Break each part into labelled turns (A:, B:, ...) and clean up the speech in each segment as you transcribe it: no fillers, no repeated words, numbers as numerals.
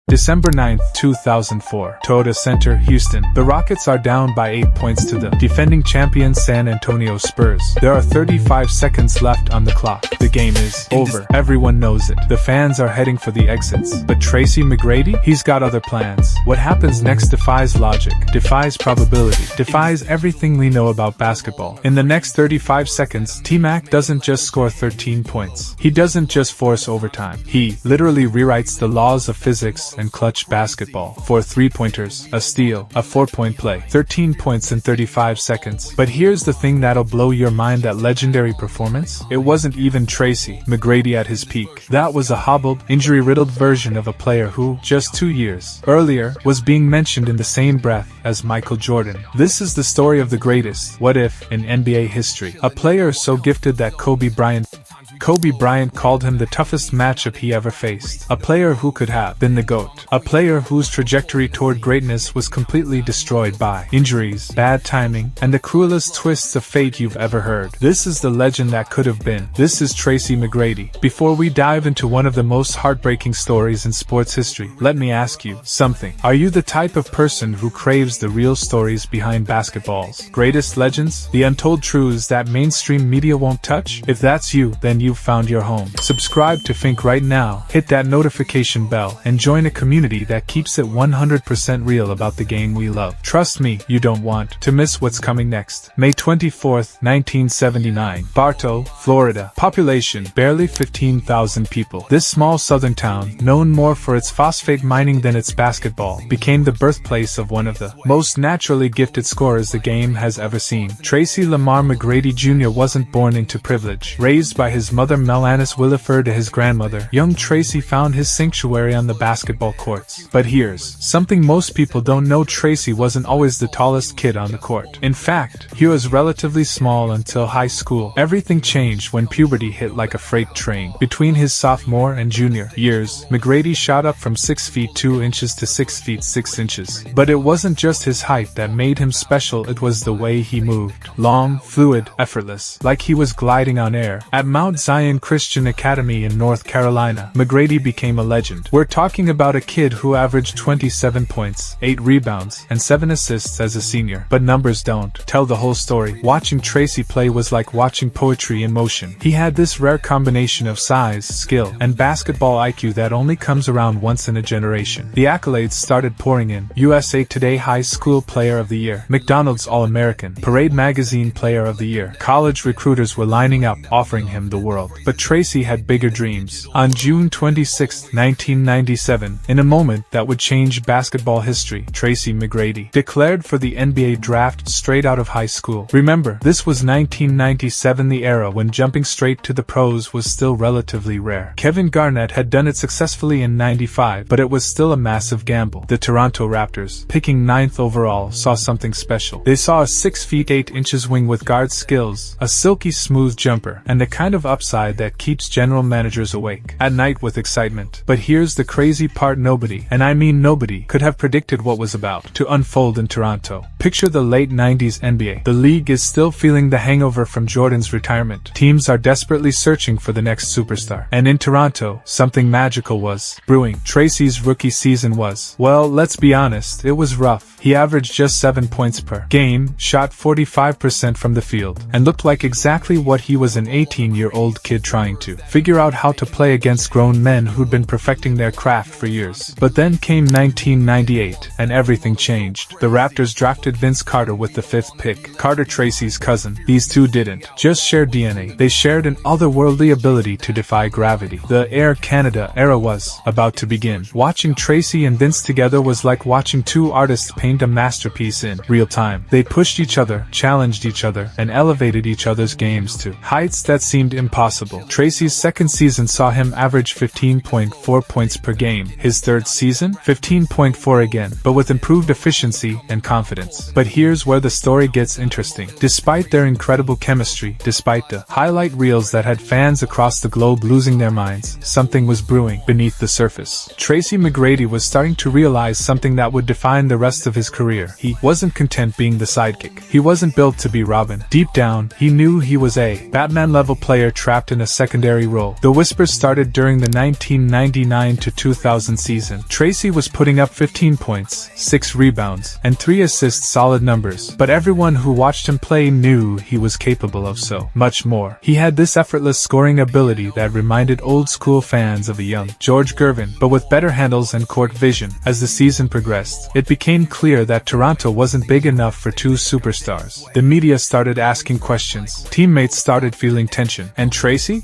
A: December 9, 2004. Toyota Center, Houston. The Rockets are down by 8 points to the defending champion San Antonio Spurs. There are 35 seconds left on the clock. The game is over. Everyone knows it. The fans are heading for the exits. But Tracy McGrady? He's got other plans. What happens next defies logic, defies probability, defies everything we know about basketball. In the next 35 seconds, T-Mac doesn't just score 13 points. He doesn't just force overtime. He literally rewrites the laws of physics and clutch basketball. 4 3-pointers, a steal, a 4-point play, 13 points in 35 seconds. But here's the thing that'll blow your mind: that legendary performance? It wasn't even Tracy McGrady at his peak. That was a hobbled, injury-riddled version of a player who, just 2 years earlier, was being mentioned in the same breath as Michael Jordan. This is the story of the greatest what if in NBA history. A player so gifted that Kobe Bryant called him the toughest matchup he ever faced. A player who could have been the GOAT. A player whose trajectory toward greatness was completely destroyed by injuries, bad timing, and the cruelest twists of fate you've ever heard. This is the legend that could have been. This is Tracy McGrady. Before we dive into one of the most heartbreaking stories in sports history, let me ask you something. Are you the type of person who craves the real stories behind basketball's greatest legends? The untold truths that mainstream media won't touch? If that's you, then you've found your home. Subscribe to Fynk right now, hit that notification bell, and join a community that keeps it 100% real about the game we love. Trust me, you don't want to miss what's coming next. May 24th, 1979. Bartow, Florida. Population, barely 15,000 people. This small southern town, known more for its phosphate mining than its basketball, became the birthplace of one of the most naturally gifted scorers the game has ever seen. Tracy Lamar McGrady Jr. wasn't born into privilege. Raised by his mother Melanis Williford and his grandmother, young Tracy found his sanctuary on the basketball courts. But here's something most people don't know: Tracy wasn't always the tallest kid on the court. In fact, he was relatively small until high school. Everything changed when puberty hit like a freight train. Between his sophomore and junior years, McGrady shot up from 6 feet 2 inches to 6 feet 6 inches. But it wasn't just his height that made him special, it was the way he moved. Long, fluid, effortless, like he was gliding on air. At Mount Zion Christian Academy in North Carolina, McGrady became a legend. We're talking about a kid who averaged 27 points, 8 rebounds, and 7 assists as a senior. But numbers don't tell the whole story. Watching Tracy play was like watching poetry in motion. He had this rare combination of size, skill, and basketball IQ that only comes around once in a generation. The accolades started pouring in. USA Today High School Player of the Year, McDonald's All-American, Parade Magazine Player of the Year. College recruiters were lining up, offering him the world. But Tracy had bigger dreams. On June 26, 1997, in a moment that would change basketball history, Tracy McGrady declared for the NBA draft straight out of high school. Remember, this was 1997, the era when jumping straight to the pros was still relatively rare. Kevin Garnett had done it successfully in '95, but it was still a massive gamble. The Toronto Raptors, picking 9th overall, saw something special. They saw a 6 feet 8 inches wing with guard skills, a silky smooth jumper, and the kind of upside that keeps general managers awake at night with excitement. But here's the crazy part: nobody, and I mean nobody, could have predicted what was about to unfold in Toronto. Picture the late 90s NBA. The league is still feeling the hangover from Jordan's retirement. Teams are desperately searching for the next superstar. And in Toronto, something magical was brewing. Tracy's rookie season was, well, let's be honest, it was rough. He averaged just 7 points per game, shot 45% from the field, and looked like exactly what he was: an 18-year-old kid trying to figure out how to play against grown men who'd been perfecting their craft for years. But then came 1998, and everything changed. The Raptors drafted Vince Carter with the 5th pick. Carter, Tracy's cousin. These two didn't just share DNA, they shared an otherworldly ability to defy gravity. The Air Canada era was about to begin. Watching Tracy and Vince together was like watching two artists paint a masterpiece in real time. They pushed each other, challenged each other, and elevated each other's games to heights that seemed impossible. Tracy's second season saw him average 15.4 points per game. His third season, 15.4 again, but with improved efficiency and confidence. words. But here's where the story gets interesting. Despite their incredible chemistry, despite the highlight reels that had fans across the globe losing their minds, something was brewing beneath the surface. Tracy McGrady was starting to realize something that would define the rest of his career. He wasn't content being the sidekick. He wasn't built to be Robin. Deep down, he knew he was a Batman-level player trapped in a secondary role. The whispers started during the 1999-2000 season. Tracy was putting up 15 points, 6 rebounds, and 3 assists, solid numbers. But everyone who watched him play knew he was capable of so much more. He had this effortless scoring ability that reminded old-school fans of a young George Gervin, but with better handles and court vision. As the season progressed, it became clear that Toronto wasn't big enough for 2 superstars. The media started asking questions. Teammates started feeling tension. And Tracy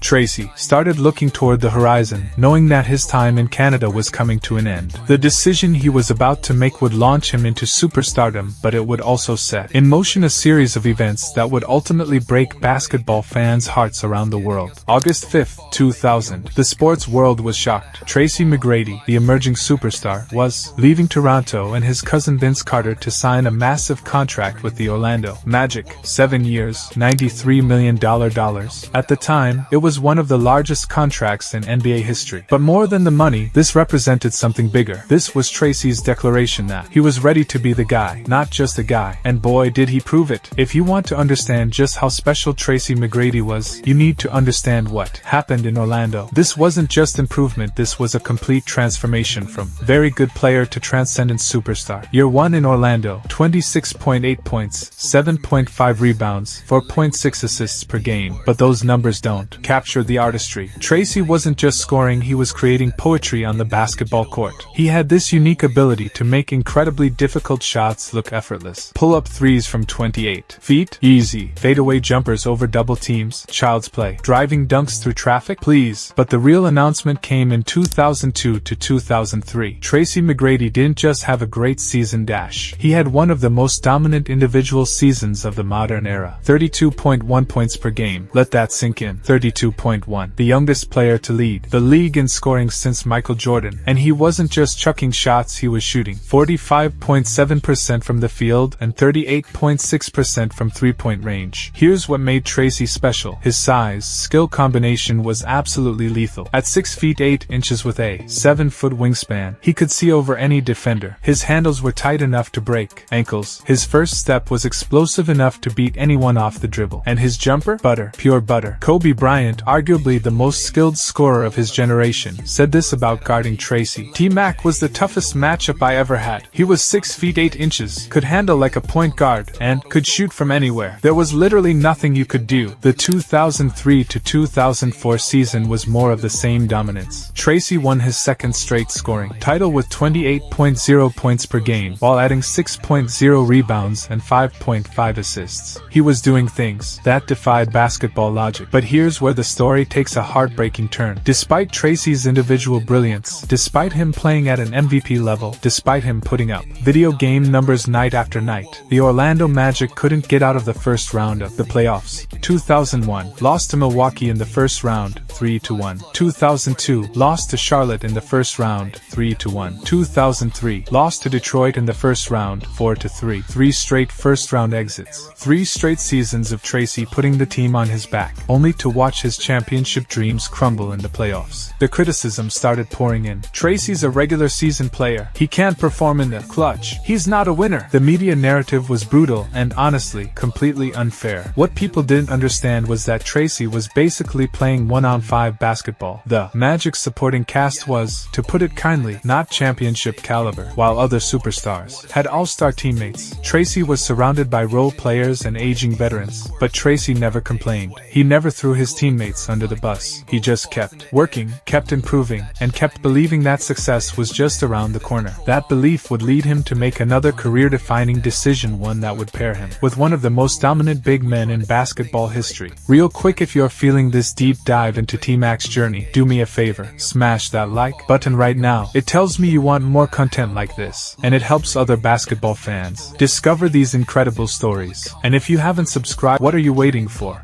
A: started looking toward the horizon, knowing that his time in Canada was coming to an end. The decision he was about to make would launch him into superstardom, but it would also set in motion a series of events that would ultimately break basketball fans' hearts around the world. August 5, 2000. The sports world was shocked. Tracy McGrady, the emerging superstar, was leaving Toronto and his cousin Vince Carter to sign a massive contract with the Orlando Magic. 7 years, $93 million. At the time, it was one of the largest contracts in NBA history. But more than the money, this represented something bigger. This was Tracy's declaration that he was ready to be the guy, not just a guy. And boy, did he prove it. If you want to understand just how special Tracy McGrady was, you need to understand what happened in Orlando. This wasn't just improvement, this was a complete transformation from very good player to transcendent superstar. Year 1 in Orlando, 26.8 points, 7.5 rebounds, 4.6 assists per game. But those numbers don't capture the artistry. Tracy wasn't just scoring, he was creating poetry on the basketball court. He had this unique ability to make incredibly difficult shots look effortless. Pull-up threes from 28 feet, easy. Fadeaway jumpers over double teams, child's play. Driving dunks through traffic, please. But the real announcement came in 2002 to 2003. Tracy McGrady didn't just have a great season dash. He had one of the most dominant individual seasons of the modern era. 32.1 points per game. Let that sink in. 32.1. The youngest player to lead the league in scoring since Michael Jordan. And he wasn't just chucking shots, he was shooting 45.7% from the field and 38.6% from three-point range. Here's what made Tracy special. His size, skill combination was absolutely lethal. At 6 feet 8 inches with a 7-foot wingspan, he could see over any defender. His handles were tight enough to break ankles. His first step was explosive enough to beat anyone off the dribble. And his jumper? Butter. Pure butter. Kobe Bryant, arguably the most skilled scorer of his generation, said this about guarding Tracy. T-Mac was the toughest matchup I ever had. He was 6 feet 8 inches, could handle like a point guard, and could shoot from anywhere. There was literally nothing you could do. The 2003 to 2004 season was more of the same dominance. Tracy won his second straight scoring title with 28.0 points per game, while adding 6.0 rebounds and 5.5 assists. He was doing things that defied basketball logic. But here's where the story takes a heartbreaking turn. Despite Tracy's individual brilliance, despite him playing at an MVP level, despite him putting up video game numbers night after night, the Orlando Magic couldn't get out of the first round of the playoffs. 2001, lost to Milwaukee in the first round, 3-1. 2002, lost to Charlotte in the first round, 3-1. 2003, lost to Detroit in the first round, 4-3. 3 straight first-round exits. 3 straight seasons of Tracy putting the team on his back, only to watch his championship dreams crumble in the playoffs. The criticism started pouring in. Tracy's a regular season player. He can't perform in the clutch. He's not a winner. The media narrative was brutal and honestly, completely unfair. What people didn't understand was that Tracy was basically playing 1-on-5 basketball. The Magic's supporting cast was, to put it kindly, not championship caliber. While other superstars had all-star teammates, Tracy was surrounded by role players and aging veterans. But Tracy never complained. He never threw his teammates under the bus. He just kept working, kept improving, and kept believing that success was just around the corner. That belief would lead him to make another career-defining decision, one that would pair him with one of the most dominant big men in basketball history. Real quick, if you're feeling this deep dive into T-Mac's journey, do me a favor, smash that like button right now. It tells me you want more content like this, and it helps other basketball fans discover these incredible stories. And if you haven't subscribed, what are you waiting for?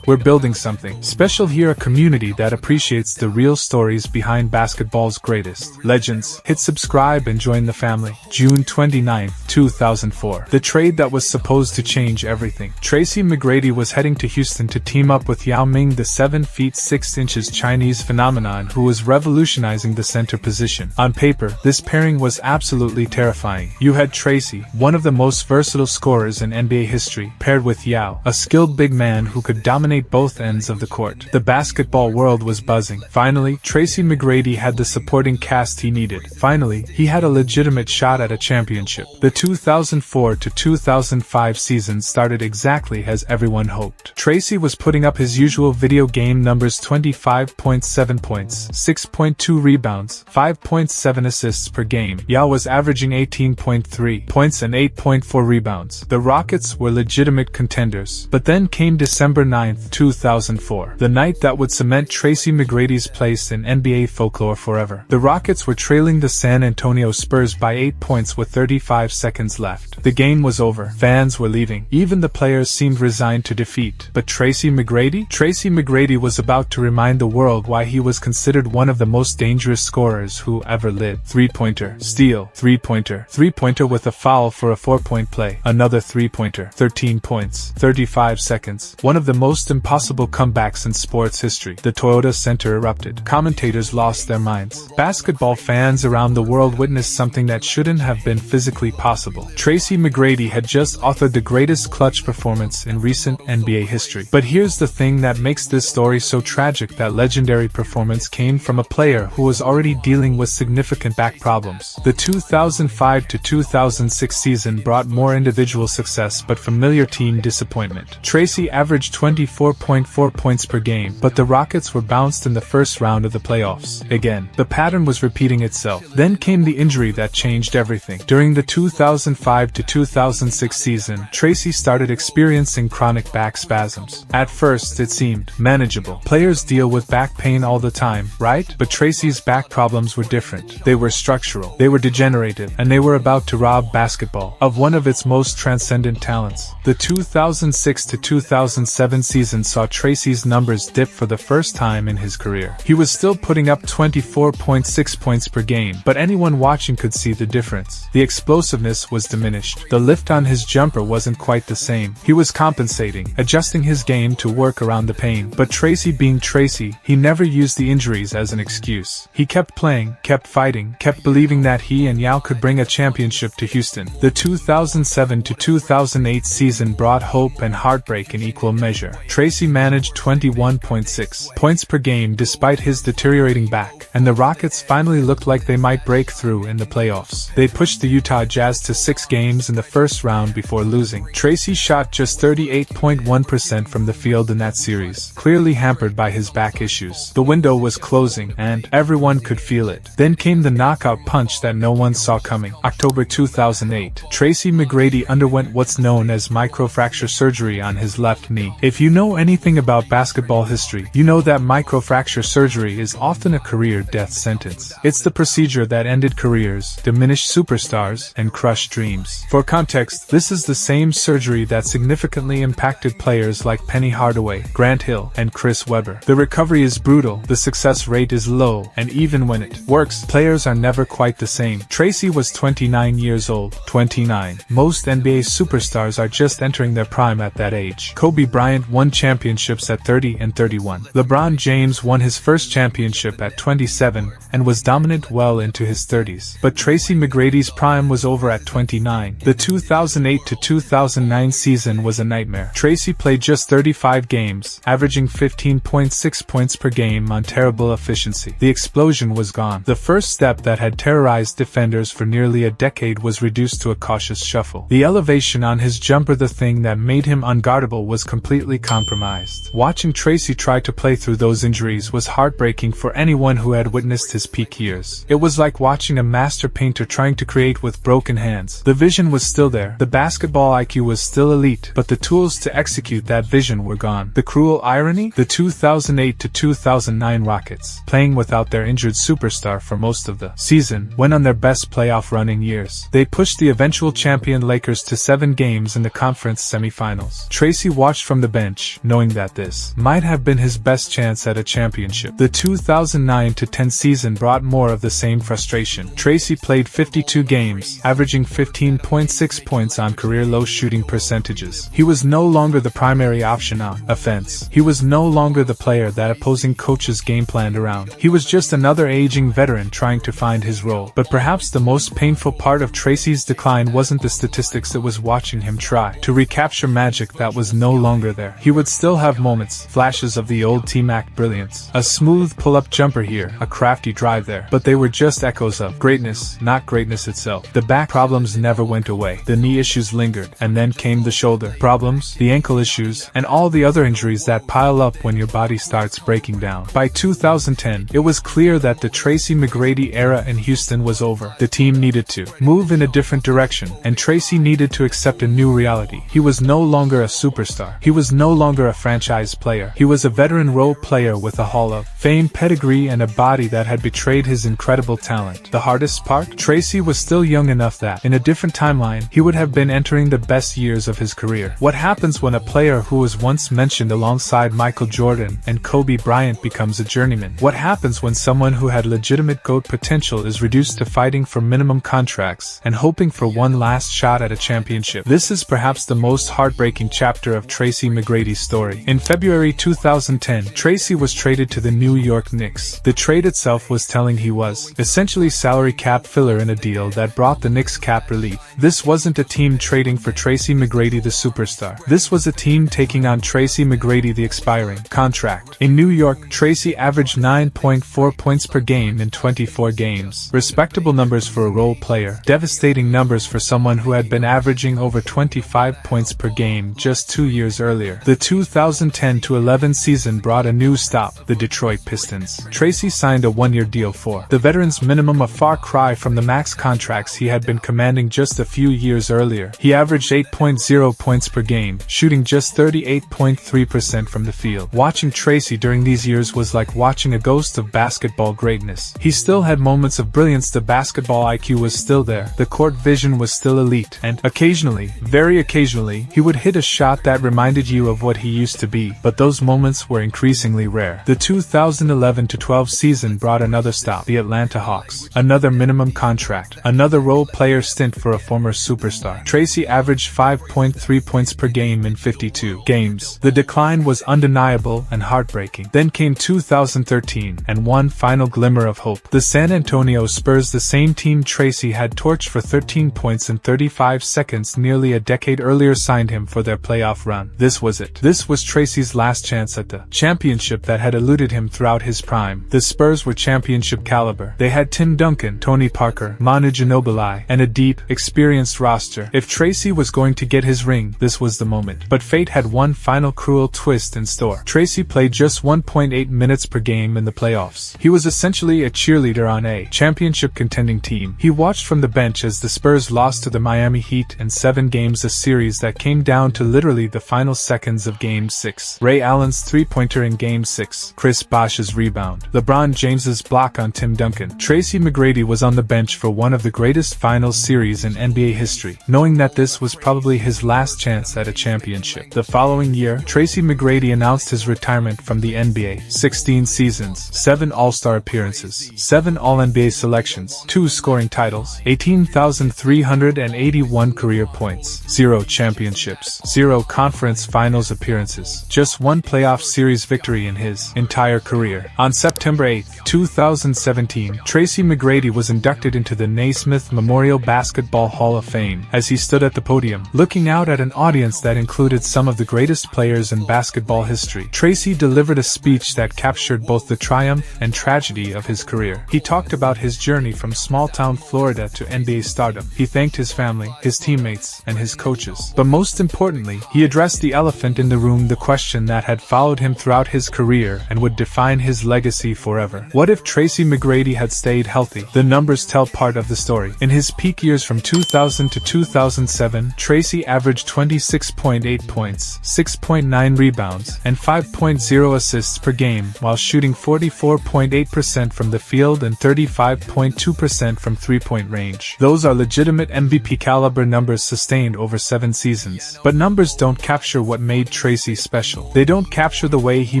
A: We're building something special here, a community that appreciates the real stories behind basketball's greatest legends. Hit subscribe and join the family. June 29, 2004. The trade that was supposed to change everything. Tracy McGrady was heading to Houston to team up with Yao Ming, the 7 feet 6 inches Chinese phenomenon who was revolutionizing the center position. On paper, this pairing was absolutely terrifying. You had Tracy, one of the most versatile scorers in NBA history, paired with Yao, a skilled big man who could dominate both ends of the court. The basketball world was buzzing. Finally, Tracy McGrady had the supporting cast he needed. Finally, he had a legitimate shot at a championship. The 2004 to 2005 season started exactly as everyone hoped. Tracy was putting up his usual video game numbers: 25.7 points, 6.2 rebounds, 5.7 assists per game. Yao was averaging 18.3 points and 8.4 rebounds. The Rockets were legitimate contenders. But then came December 9, 2004, the night that would cement Tracy McGrady's place in NBA folklore forever. The Rockets were trailing the San Antonio Spurs by 8 points with 35 seconds left. The game was over. Fans were leaving. Even the players seemed resigned to defeat. But Tracy McGrady? Tracy McGrady was about to remind the world why he was considered one of the most dangerous scorers who ever lived. Three-pointer, steal, three-pointer with a foul for a 4-point play, another three-pointer, 13 points, 35 seconds. One of the most impossible comebacks in sports history. The Toyota Center erupted. Commentators lost their minds. Basketball fans around the world witnessed something that shouldn't have been physically possible. Tracy McGrady had just authored the greatest clutch performance in recent NBA history. But here's the thing that makes this story so tragic: that legendary performance came from a player who was already dealing with significant back problems. The 2005 to 2006 season brought more individual success but familiar team disappointment. Tracy averaged 24.4 points per game, but the Rockets were bounced in the first round of the playoffs. Again, the pattern was repeating itself. Then came the injury that changed everything. During the 2005 to 2006 season, Tracy started experiencing chronic back spasms. At first, it seemed manageable. Players deal with back pain all the time, right? But Tracy's back problems were different. They were structural, they were degenerative, and they were about to rob basketball of one of its most transcendent talents. The 2006 to 2007 season saw Tracy's numbers dip for the first time in his career. He was still putting up 24.6 points per game, but anyone watching could see the difference. The explosiveness was diminished. The lift on his jumper wasn't quite the same. He was compensating, adjusting his game to work around the pain. But Tracy, being Tracy, he never used the injuries as an excuse. He kept playing, kept fighting, kept believing that he and Yao could bring a championship to Houston. The 2007 to 2008 season brought hope and heartbreak in equal measure. Tracy managed 21.6 points per game despite his deteriorating back, and the Rockets finally looked like they might break through in the playoffs. They pushed the Utah Jazz to 6 games in the first round before losing. Tracy shot just 38.1% from the field in that series, clearly hampered by his back issues. The window was closing, and everyone could feel it. Then came the knockout punch that no one saw coming. October 2008, Tracy McGrady underwent what's known as microfracture surgery on his left knee. If you know anything about basketball history, you know that microfracture surgery is often a career death sentence. It's the procedure that ended careers, diminished superstars, and crushed dreams. For context, this is the same surgery that significantly impacted players like Penny Hardaway, Grant Hill, and Chris Webber. The recovery is brutal, the success rate is low, and even when it works, players are never quite the same. Tracy was 29 years old. 29. Most NBA superstars are just entering their prime at that age. Kobe Bryant won championships at 30 and 31. LeBron James won his first championship at 27 and was dominant well into his 30s. But Tracy McGrady's prime was over at 29. The 2008 to 2009 season was a nightmare. Tracy played just 35 games, averaging 15.6 points per game on terrible efficiency. The explosion was gone. The first step that had terrorized defenders for nearly a decade was reduced to a cautious shuffle. The elevation on his jumper, the thing that made him unguardable, was completely compromised. Watching Tracy try to play through those injuries was heartbreaking for anyone who had witnessed his peak years. It was like watching a master painter trying to create with broken hands. The vision was still there, the basketball IQ was still elite, but the tools to execute that vision were gone. The cruel irony? The 2008 to 2009 Rockets, playing without their injured superstar for most of the season, went on their best playoff run in years. They pushed the eventual champion Lakers to 7 games in the conference semifinals. Tracy watched from the bench, bench, knowing that this might have been his best chance at a championship. The 2009-10 season brought more of the same frustration. Tracy played 52 games, averaging 15.6 points on career-low shooting percentages. He was no longer the primary option on offense. He was no longer the player that opposing coaches game planned around. He was just another aging veteran trying to find his role. But perhaps the most painful part of Tracy's decline wasn't the statistics, it was watching him try to recapture magic that was no longer there. He would still have moments, flashes of the old T-Mac brilliance. A smooth pull-up jumper here, a crafty drive there. But they were just echoes of greatness, not greatness itself. The back problems never went away. The knee issues lingered, and then came the shoulder problems, the ankle issues, and all the other injuries that pile up when your body starts breaking down. By 2010, it was clear that the Tracy McGrady era in Houston was over. The team needed to move in a different direction, and Tracy needed to accept a new reality. He was no longer a superstar. He was no longer a franchise player. He was a veteran role player with a Hall of Fame pedigree and a body that had betrayed his incredible talent. The hardest part? Tracy was still young enough that, in a different timeline, he would have been entering the best years of his career. What happens when a player who was once mentioned alongside Michael Jordan and Kobe Bryant becomes a journeyman? What happens when someone who had legitimate GOAT potential is reduced to fighting for minimum contracts and hoping for one last shot at a championship? This is perhaps the most heartbreaking chapter of Tracy McGrady's story. In February 2010, Tracy was traded to the New York Knicks. The trade itself was telling. He was essentially salary cap filler in a deal that brought the Knicks cap relief. This wasn't a team trading for Tracy McGrady the superstar. This was a team taking on Tracy McGrady the expiring contract. In New York, Tracy averaged 9.4 points per game in 24 games. Respectable numbers for a role player. Devastating numbers for someone who had been averaging over 25 points per game just 2 years earlier. The 2010-11 season brought a new stop, the Detroit Pistons. Tracy signed a one-year deal for the veteran's minimum, a far cry from the max contracts he had been commanding just a few years earlier. He averaged 8.0 points per game, shooting just 38.3% from the field. Watching Tracy during these years was like watching a ghost of basketball greatness. He still had moments of brilliance, the basketball IQ was still there, the court vision was still elite, and occasionally, very occasionally, he would hit a shot that reminded you of what he used to be, but those moments were increasingly rare. The 2011-12 season brought another stop, the Atlanta Hawks. Another minimum contract, another role player stint for a former superstar. Tracy averaged 5.3 points per game in 52 games. The decline was undeniable and heartbreaking. Then came 2013, and one final glimmer of hope. The San Antonio Spurs, the same team Tracy had torched for 13 points in 35 seconds nearly a decade earlier, signed him for their playoff run. This was it. This was Tracy's last chance at the championship that had eluded him throughout his prime. The Spurs were championship caliber. They had Tim Duncan, Tony Parker, Manu Ginobili, and a deep, experienced roster. If Tracy was going to get his ring, this was the moment. But fate had one final cruel twist in store. Tracy played just 1.8 minutes per game in the playoffs. He was essentially a cheerleader on a championship contending team. He watched from the bench as the Spurs lost to the Miami Heat in 7 games, a series that came down to literally the final seconds of Game 6. Ray Allen's three-pointer in Game 6, Chris Bosh's rebound, LeBron James's block on Tim Duncan. Tracy McGrady was on the bench for one of the greatest finals series in NBA history, knowing that this was probably his last chance at a championship. The following year, Tracy McGrady announced his retirement from the NBA. 16 seasons, 7 All-Star appearances, 7 All-NBA selections, 2 scoring titles, 18,381 career points, 0 championships, 0 conference finals appearances, just 1 playoff series victory in his entire career. On September 8, 2017, Tracy McGrady was inducted into the Naismith Memorial Basketball Hall of Fame. As he stood at the podium, looking out at an audience that included some of the greatest players in basketball history, Tracy delivered a speech that captured both the triumph and tragedy of his career. He talked about his journey from small-town Florida to NBA stardom. He thanked his family, his teammates, and his coaches. But most importantly, he addressed the elephant in the room, the question that had followed him throughout his career and would define his legacy forever. What if Tracy McGrady had stayed healthy? The numbers tell part of the story. In his peak years from 2000 to 2007, Tracy averaged 26.8 points, 6.9 rebounds, and 5.0 assists per game, while shooting 44.8% from the field and 35.2% from three-point range. Those are legitimate MVP caliber numbers sustained over 7 seasons. But numbers don't capture what made Tracy Tracy special. They don't capture the way he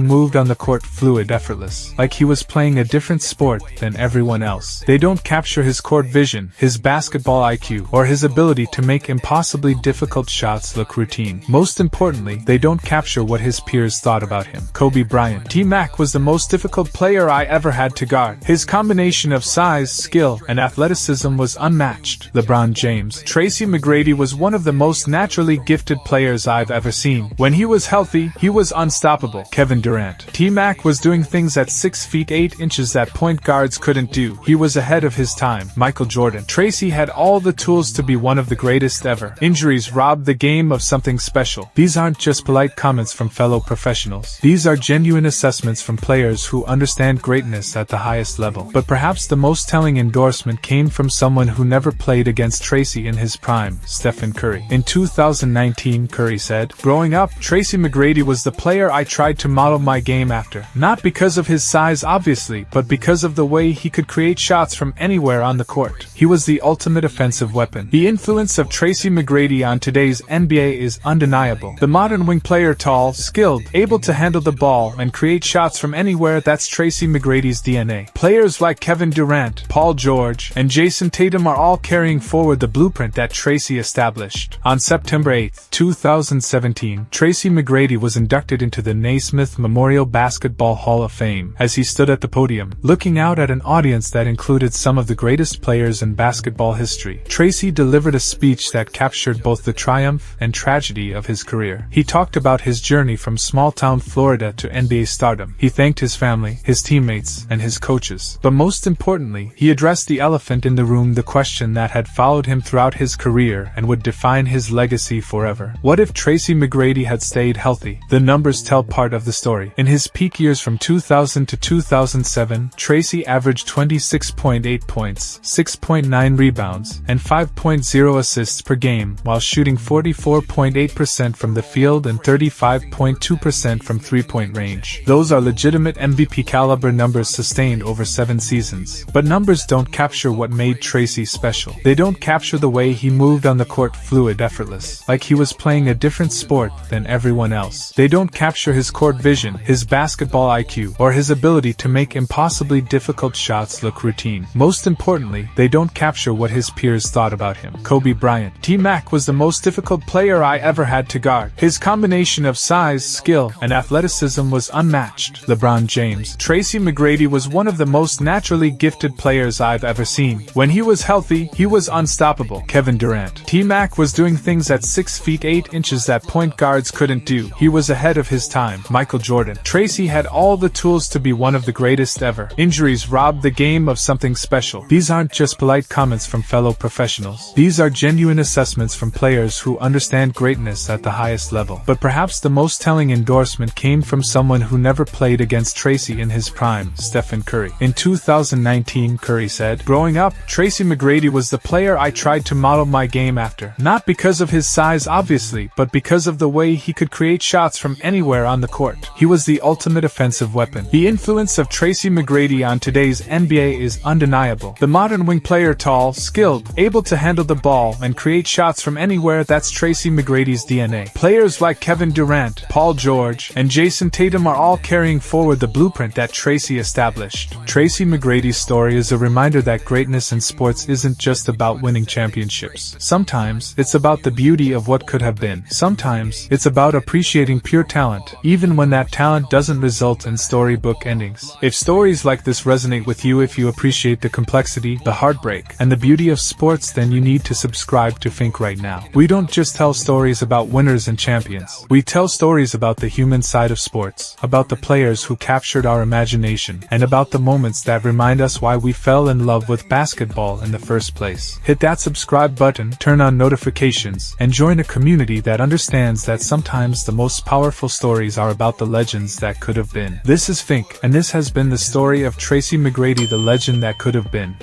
A: moved on the court, fluid, effortless, like he was playing a different sport than everyone else. They don't capture his court vision, his basketball IQ, or his ability to make impossibly difficult shots look routine. Most importantly, they don't capture what his peers thought about him. Kobe Bryant. T-Mac was the most difficult player I ever had to guard. His combination of size, skill, and athleticism was unmatched. LeBron James. Tracy McGrady was one of the most naturally gifted players I've ever seen. When he was healthy, he was unstoppable. Kevin Durant. T-Mac was doing things at 6 feet 8 inches that point guards couldn't do. He was ahead of his time. Michael Jordan. Tracy had all the tools to be one of the greatest ever. Injuries robbed the game of something special. These aren't just polite comments from fellow professionals. These are genuine assessments from players who understand greatness at the highest level. But perhaps the most telling endorsement came from someone who never played against Tracy in his prime, Stephen Curry. In 2019, Curry said, "Growing up, Tracy McGrady was the player I tried to model my game after. Not because of his size obviously, but because of the way he could create shots from anywhere on the court. He was the ultimate offensive weapon." The influence of Tracy McGrady on today's NBA is undeniable. The modern wing player, tall, skilled, able to handle the ball and create shots from anywhere, that's Tracy McGrady's DNA. Players like Kevin Durant, Paul George, and Jason Tatum are all carrying forward the blueprint that Tracy established. On September 8, 2017, Tracy McGrady was inducted into the Naismith Memorial Basketball Hall of Fame. As he stood at the podium, looking out at an audience that included some of the greatest players in basketball history, Tracy delivered a speech that captured both the triumph and tragedy of his career. He talked about his journey from small-town Florida to NBA stardom. He thanked his family, his teammates, and his coaches. But most importantly, he addressed the elephant in the room, the question that had followed him throughout his career and would define his legacy forever. What if Tracy McGrady had stayed healthy? The numbers tell part of the story. In his peak years from 2000 to 2007, Tracy averaged 26.8 points, 6.9 rebounds, and 5.0 assists per game, while shooting 44.8% from the field and 35.2% from three-point range. Those are legitimate MVP-caliber numbers sustained over 7 seasons. But numbers don't capture what made Tracy special. They don't capture the way he moved on the court, fluid, effortless, like he was playing a different sport than everyone else. They don't capture his court vision, his basketball IQ, or his ability to make impossibly difficult shots look routine. Most importantly, they don't capture what his peers thought about him. Kobe Bryant. T-Mac was the most difficult player I ever had to guard. His combination of size, skill, and athleticism was unmatched. LeBron James. Tracy McGrady was one of the most naturally gifted players I've ever seen. When he was healthy, he was unstoppable. Kevin Durant. T-Mac was doing things at 6 feet 8 inches that point guards couldn't do. He was ahead of his time. Michael Jordan. Tracy had all the tools to be one of the greatest ever. Injuries robbed the game of something special. These aren't just polite comments from fellow professionals. These are genuine assessments from players who understand greatness at the highest level. But perhaps the most telling endorsement came from someone who never played against Tracy in his prime, Stephen Curry. In 2019, Curry said, "Growing up, Tracy McGrady was the player I tried to model my game after. Not because of his size obviously, but because of the way he could create shots from anywhere on the court. He was the ultimate offensive weapon." The influence of Tracy McGrady on today's NBA is undeniable. The modern wing player, tall, skilled, able to handle the ball and create shots from anywhere, that's Tracy McGrady's DNA. Players like Kevin Durant, Paul George, and Jason Tatum are all carrying forward the blueprint that Tracy established. Tracy McGrady's story is a reminder that greatness in sports isn't just about winning championships. Sometimes it's about the beauty of what could have been. Sometimes it's about appreciating pure talent, even when that talent doesn't result in storybook endings. If stories like this resonate with you, if you appreciate the complexity, the heartbreak, and the beauty of sports, then you need to subscribe to Fynk right now. We don't just tell stories about winners and champions. We tell stories about the human side of sports, about the players who captured our imagination, and about the moments that remind us why we fell in love with basketball in the first place. Hit that subscribe button, turn on notifications, and join a community that understands that sometimes the most powerful stories are about the legends that could have been. This is Fynk, and this has been the story of Tracy McGrady, the legend that could have been.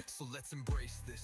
A: So let's embrace this.